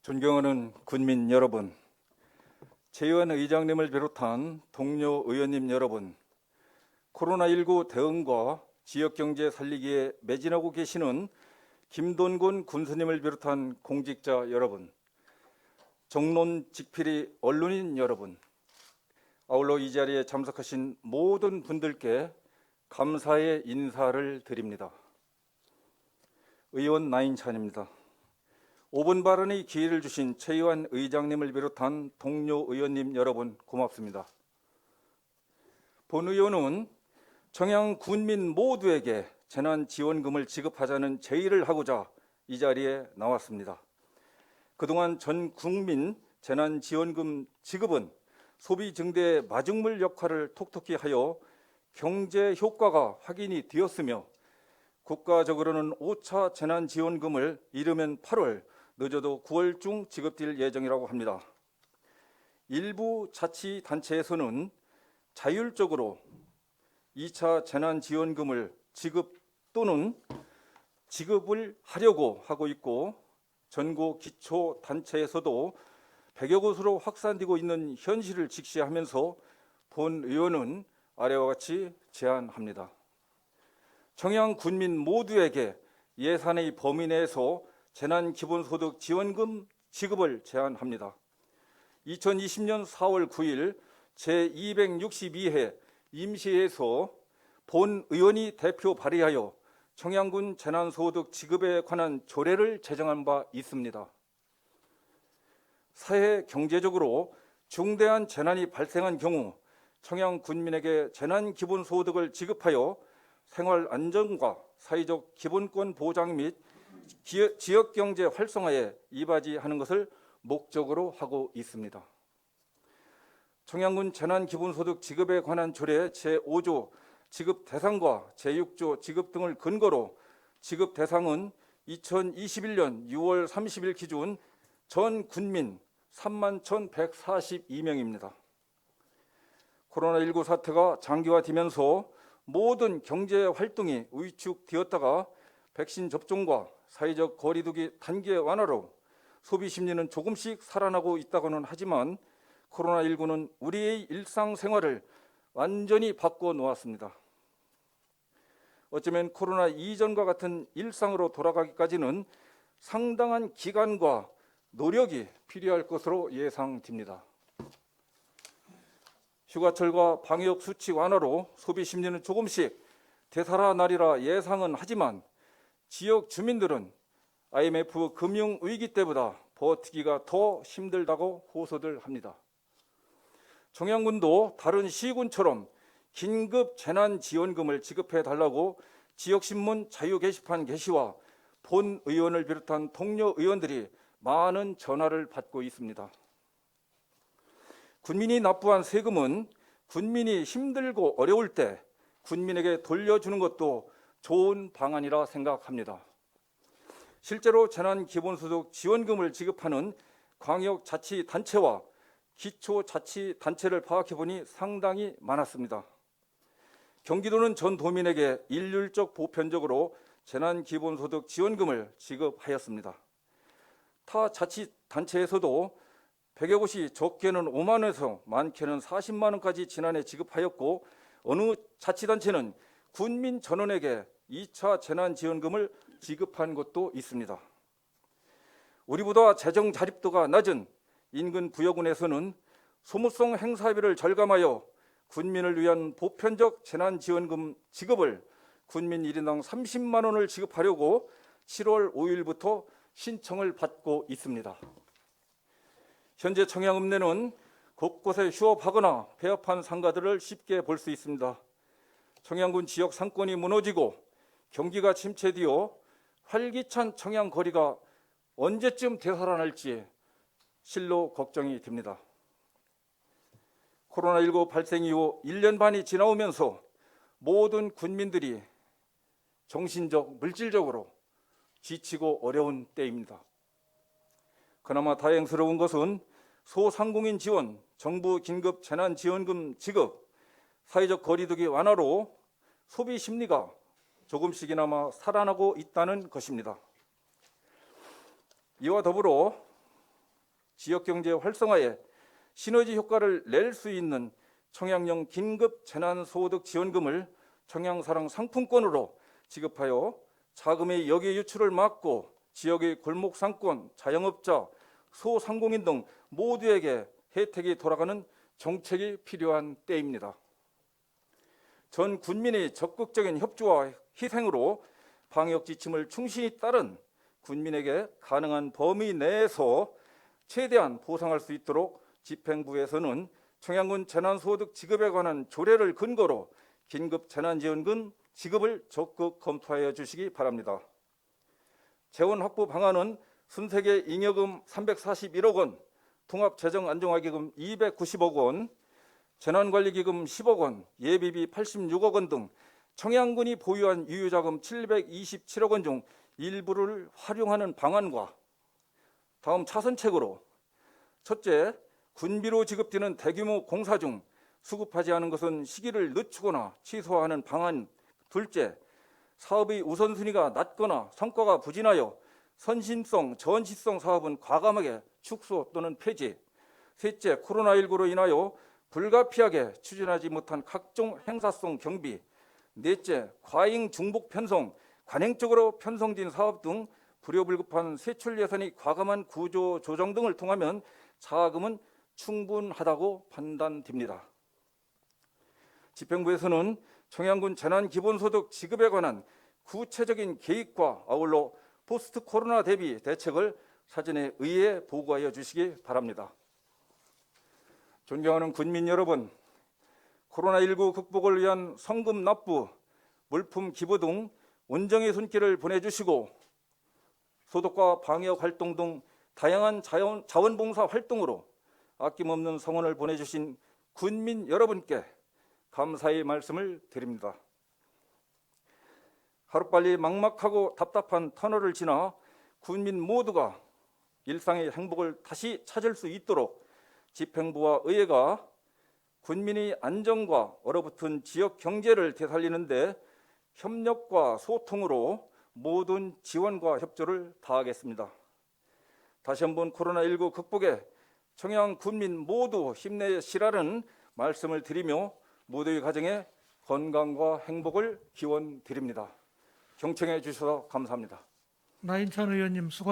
존경하는 군민 여러분, 최의원 의장님을 비롯한 동료 의원님 여러분, 코로나19 대응과 지역경제 살리기에 매진하고 계시는 김돈군 군수님을 비롯한 공직자 여러분, 정론직필이 언론인 여러분, 아울러 이 자리에 참석하신 모든 분들께 감사의 인사를 드립니다. 의원 나인찬입니다. 5분 발언의 기회를 주신 최의원 의장님을 비롯한 동료 의원님 여러분 고맙습니다. 본 의원은 청양 군민 모두에게 재난지원금을 지급하자는 제의를 하고자 이 자리에 나왔습니다. 그동안 전 국민 재난지원금 지급은 소비 증대의 마중물 역할을 톡톡히 하여 경제 효과가 확인이 되었으며 국가적으로는 5차 재난지원금을 이르면 8월, 늦어도 9월 중 지급될 예정이라고 합니다. 일부 자치단체에서는 자율적으로 2차 재난지원금을 지급 또는 지급을 하려고 하고 있고 전국 기초단체에서도 100여 곳으로 확산되고 있는 현실을 직시하면서 본 의원은 아래와 같이 제안합니다. 청양 군민 모두에게 예산의 범위 내에서 재난기본소득 지원금 지급을 제안합니다. 2020년 4월 9일 제262회 임시회에서 본 의원이 대표 발의하여 청양군 재난소득 지급에 관한 조례를 제정한 바 있습니다. 사회 경제적으로 중대한 재난이 발생한 경우 청양 군민에게 재난기본소득을 지급하여 생활 안정과 사회적 기본권 보장 및 지역경제 활성화에 이바지하는 것을 목적으로 하고 있습니다. 청양군 재난기본소득 지급에 관한 조례 제5조 지급 대상과 제6조 지급 등을 근거로 지급 대상은 2021년 6월 30일 기준 전 군민 31,142명입니다. 코로나19 사태가 장기화되면서 모든 경제 활동이 위축되었다가 백신 접종과 사회적 거리두기 단계 완화로 소비 심리는 조금씩 살아나고 있다고는 하지만 코로나19는 우리의 일상생활을 완전히 바꿔놓았습니다. 어쩌면 코로나 이전과 같은 일상으로 돌아가기까지는 상당한 기간과 노력이 필요할 것으로 예상됩니다. 휴가철과 방역 수칙 완화로 소비 심리는 조금씩 되살아나리라 예상은 하지만 지역 주민들은 IMF 금융위기 때보다 버티기가 더 힘들다고 호소들 합니다. 청양군도 다른 시군처럼 긴급 재난지원금을 지급해달라고 지역신문 자유 게시판 게시와 본 의원을 비롯한 동료 의원들이 많은 전화를 받고 있습니다. 군민이 납부한 세금은 군민이 힘들고 어려울 때 군민에게 돌려주는 것도 좋은 방안이라 생각합니다. 실제로 재난기본소득 지원금을 지급하는 광역자치단체와 기초자치단체를 파악해보니 상당히 많았습니다. 경기도는 전 도민에게 일률적 보편적으로 재난기본소득 지원금을 지급하였습니다. 타 자치단체에서도 100여 곳이 적게는 5만 원에서 많게는 40만 원까지 지난해 지급하였고 어느 자치단체는 군민 전원에게 2차 재난지원금을 지급한 곳도 있습니다. 우리보다 재정 자립도가 낮은 인근 부여군에서는 소모성 행사비를 절감하여 군민을 위한 보편적 재난지원금 지급을 군민 1인당 30만 원을 지급하려고 7월 5일부터 신청을 받고 있습니다. 현재 청양읍내는 곳곳에 휴업하거나 폐업한 상가들을 쉽게 볼 수 있습니다. 청양군 지역 상권이 무너지고 경기가 침체되어 활기찬 청양 거리가 언제쯤 되살아날지 실로 걱정이 됩니다. 코로나19 발생 이후 1년 반이 지나오면서 모든 군민들이 정신적, 물질적으로 지치고 어려운 때입니다. 그나마 다행스러운 것은 소상공인 지원, 정부 긴급 재난지원금 지급, 사회적 거리두기 완화로 소비 심리가 조금씩이나마 살아나고 있다는 것입니다. 이와 더불어 지역경제 활성화에 시너지 효과를 낼 수 있는 청양형 긴급 재난소득 지원금을 청양사랑 상품권으로 지급하여 자금의 역외 유출을 막고 지역의 골목 상권, 자영업자, 소상공인 등 모두에게 혜택이 돌아가는 정책이 필요한 때입니다. 전 군민의 적극적인 협조와 희생으로 방역 지침을 충실히 따른 군민에게 가능한 범위 내에서 최대한 보상할 수 있도록 집행부에서는 청양군 재난소득 지급에 관한 조례를 근거로 긴급 재난지원금 지급을 적극 검토하여 주시기 바랍니다. 재원 확보 방안은 순세계 잉여금 341억 원, 통합재정안정화기금 290억 원, 재난관리기금 10억 원, 예비비 86억 원 등 청양군이 보유한 유효자금 727억 원 중 일부를 활용하는 방안과 다음 차선책으로 첫째, 군비로 지급되는 대규모 공사 중 수급하지 않은 것은 시기를 늦추거나 취소하는 방안. 둘째, 사업의 우선순위가 낮거나 성과가 부진하여 선심성, 전시성 사업은 과감하게 축소 또는 폐지. 셋째, 코로나19로 인하여 불가피하게 추진하지 못한 각종 행사성 경비. 넷째, 과잉 중복 편성, 관행적으로 편성된 사업 등 불효불급한 세출 예산이 과감한 구조 조정 등을 통하면 자금은 충분하다고 판단됩니다. 집행부에서는 청양군 재난기본소득 지급에 관한 구체적인 계획과 아울러 포스트 코로나 대비 대책을 사전에 의회에 보고하여 주시기 바랍니다. 존경하는 군민 여러분, 코로나19 극복을 위한 성금 납부, 물품 기부 등 온정의 손길을 보내주시고 소독과 방역 활동 등 다양한 자원봉사 활동으로 아낌없는 성원을 보내주신 군민 여러분께 감사의 말씀을 드립니다. 하루빨리 막막하고 답답한 터널을 지나 군민 모두가 일상의 행복을 다시 찾을 수 있도록 집행부와 의회가 군민의 안정과 얼어붙은 지역 경제를 되살리는 데 협력과 소통으로 모든 지원과 협조를 다하겠습니다. 다시 한번 코로나19 극복에 청양 군민 모두 힘내시라는 말씀을 드리며 모두의 가정에 건강과 행복을 기원드립니다. 경청해 주셔서 감사합니다. 나인찬 의원님 수고.